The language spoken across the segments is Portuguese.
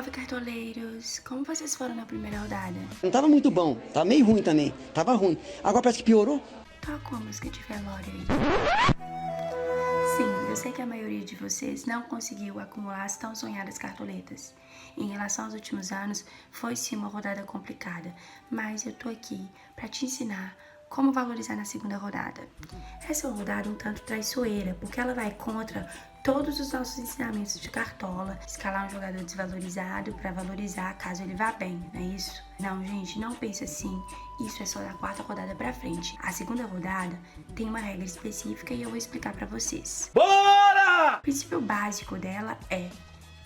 Salve, cartoleiros! Como vocês foram na primeira rodada? Não tava muito bom, tava meio ruim também, tava ruim. Agora parece que piorou. Toca a música de velório aí. Sim, eu sei que a maioria de vocês não conseguiu acumular as tão sonhadas cartoletas. Em relação aos últimos anos, foi sim uma rodada complicada, mas eu tô aqui pra te ensinar como valorizar na segunda rodada. Essa é uma rodada um tanto traiçoeira, porque ela vai contra todos os nossos ensinamentos de cartola, escalar um jogador desvalorizado para valorizar caso ele vá bem, não é isso? Não, gente, não pense assim, isso é só da quarta rodada pra frente. A segunda rodada tem uma regra específica e eu vou explicar pra vocês. Bora! O princípio básico dela é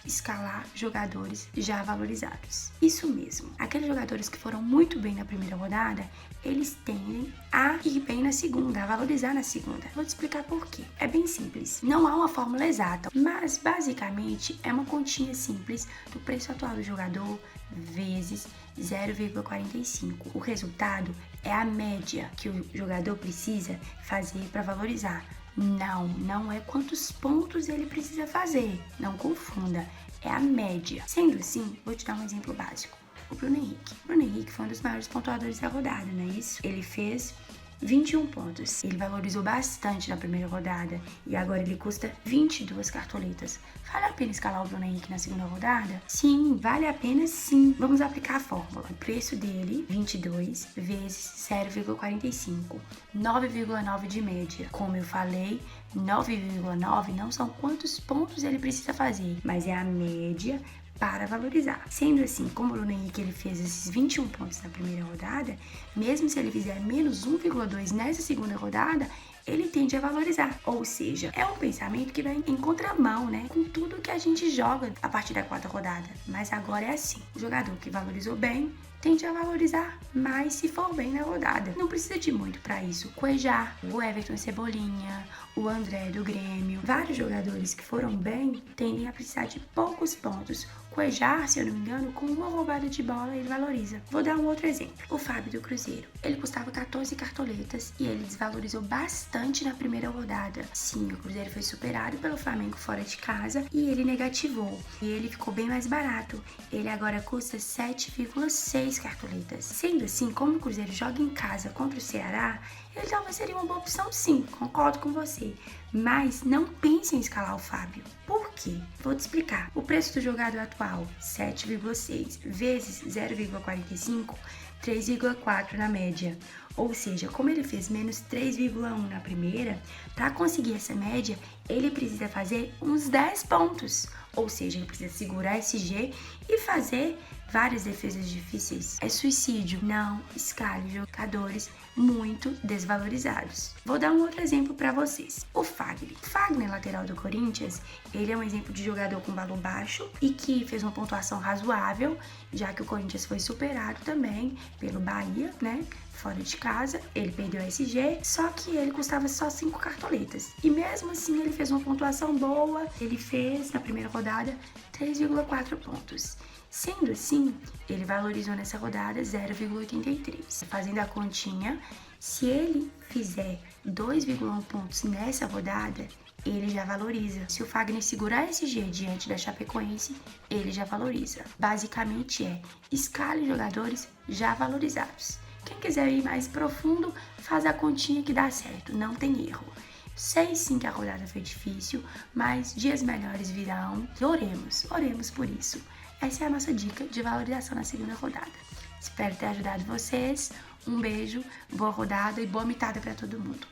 escalar jogadores já valorizados. Isso mesmo, aqueles jogadores que foram muito bem na primeira rodada, eles tendem a ir bem na segunda, a valorizar na segunda. Vou te explicar por quê. É bem simples, não há uma fórmula exata, mas basicamente é uma continha simples do preço atual do jogador vezes 0,45. O resultado é a média que o jogador precisa fazer para valorizar. Não é quantos pontos ele precisa fazer, não confunda, é a média. Sendo assim, vou te dar um exemplo básico. O Bruno Henrique. O Bruno Henrique foi um dos maiores pontuadores da rodada, não é isso? Ele fez 21 pontos. Ele valorizou bastante na primeira rodada e agora ele custa 22 cartoletas. Vale a pena escalar o Bruno Henrique na segunda rodada? Sim, vale a pena sim. Vamos aplicar a fórmula. O preço dele, 22 vezes 0,45. 9,9 de média. Como eu falei, 9,9 não são quantos pontos ele precisa fazer, mas é a média para valorizar. Sendo assim, como o Bruno Henrique ele fez esses 21 pontos na primeira rodada, mesmo se ele fizer menos 1,2 nessa segunda rodada, ele tende a valorizar. Ou seja, é um pensamento que vai em contramão, né, com tudo que a gente joga a partir da quarta rodada. Mas agora é assim, o jogador que valorizou bem tende a valorizar mais se for bem na rodada. Não precisa de muito para isso. O Cuejá, o Everton Cebolinha, o André do Grêmio, vários jogadores que foram bem tendem a precisar de poucos pontos. O Cuejá, se eu não me engano, com uma roubada de bola ele valoriza. Vou dar um outro exemplo. O Fábio do Cruzeiro. Ele custava 14 cartoletas e ele desvalorizou bastante na primeira rodada. Sim, o Cruzeiro foi superado pelo Flamengo fora de casa e ele negativou. E ele ficou bem mais barato. Ele agora custa 7,6 cartoletas. Sendo assim, como o Cruzeiro joga em casa contra o Ceará, ele talvez seria uma boa opção sim, concordo com você. Mas não pense em escalar o Fábio. Por quê? Vou te explicar. O preço do jogador atual, 7,6 vezes 0,45, 3,4 na média. Ou seja, como ele fez menos 3,1 na primeira, para conseguir essa média, ele precisa fazer uns 10 pontos. Ou seja, ele precisa segurar esse G e fazer várias defesas difíceis. É suicídio. Não escale jogadores muito desvalorizados. Vou dar um outro exemplo para vocês. O Fagner. O Fagner, lateral do Corinthians, ele é um exemplo de jogador com valor baixo e que fez uma pontuação razoável, já que o Corinthians foi superado também pelo Bahia, né? Fora de casa, ele perdeu a SG, só que ele custava só 5 cartoletas. E mesmo assim ele fez uma pontuação boa, ele fez na primeira rodada 3,4 pontos. Sendo assim, ele valorizou nessa rodada 0,83. Fazendo a continha, se ele fizer 2,1 pontos nessa rodada, ele já valoriza. Se o Fagner segurar esse G diante da Chapecoense, ele já valoriza. Basicamente escale jogadores já valorizados. Quem quiser ir mais profundo, faz a continha que dá certo, não tem erro. Sei sim que a rodada foi difícil, mas dias melhores virão. Oremos por isso. Essa é a nossa dica de valorização na segunda rodada. Espero ter ajudado vocês. Um beijo, boa rodada e boa mitada para todo mundo.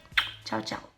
Tchau, tchau.